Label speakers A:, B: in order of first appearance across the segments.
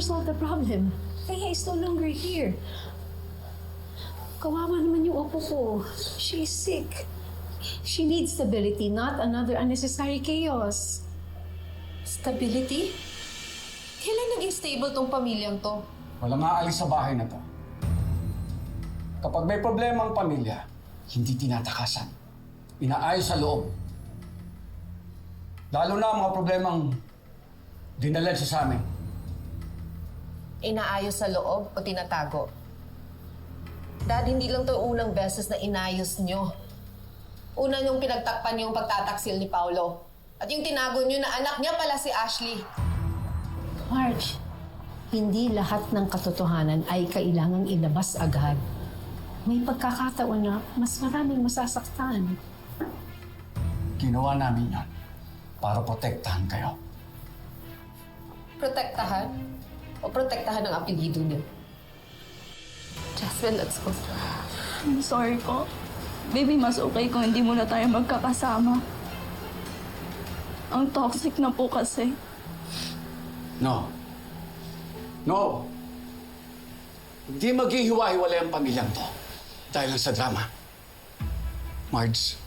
A: solve the problem. Kaya is no longer here. Kawawa naman yung opo ko. She is sick. She needs stability, not another unnecessary chaos.
B: Stability? Kailan naging stable tong pamilyang to?
C: Walang aalis sa bahay na to. Kapag may problema ang pamilya, hindi tinatakasan. Inaayos sa loob. Lalo na ang mga problemang dinala siya sa amin.
B: Inaayos sa loob o tinatago? Dad, hindi lang to unang beses na inayos nyo. Una niyong pinagtakpan yung pagtataksil ni Paolo. At yung tinago niyo na anak niya pala si Ashley.
A: Marge, hindi lahat ng katotohanan ay kailangang ilabas agad. May pagkakataon na mas maraming masasaktan.
C: Ginawa namin yon para protektahan kayo.
B: Protektahan? O protektahan ang apelyido niyo? Jasmine, let's go.
D: I'm sorry po. Baby, mas okay kung hindi muna tayo magkakasama. Ang toxic na po kasi.
C: No. No! Hindi maghihiwa-hiwalay ang pamilyang to dahil lang sa drama. Marge,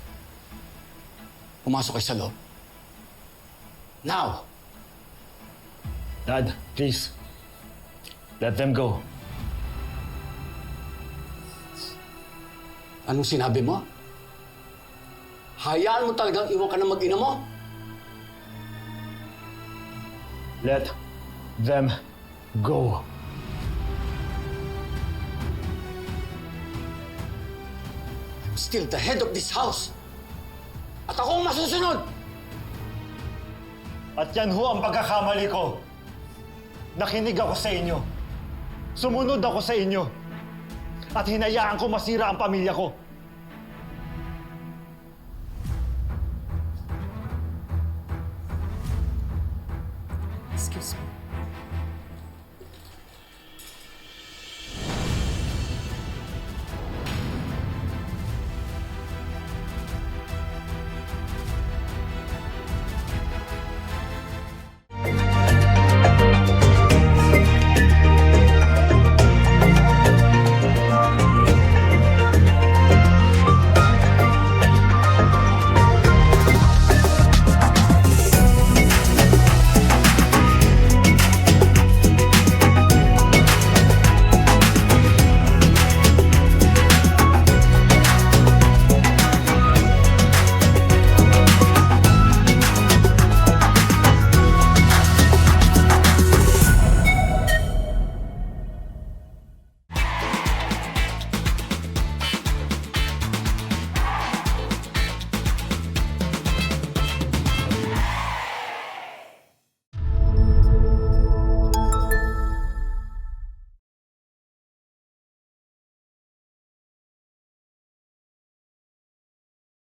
C: pumasok kayo sa loob. Now!
E: Dad, please. Let them go.
C: Anong sinabi mo? Hayaan mo talagang iwan ka na mag-ina mo?
E: Let them go.
C: I'm still the head of this house. At ako ang masusunod!
E: At yan ho ang pagkakamali ko. Nakinig ako sa inyo. Sumunod ako sa inyo. At hinayaan ko masira ang pamilya ko.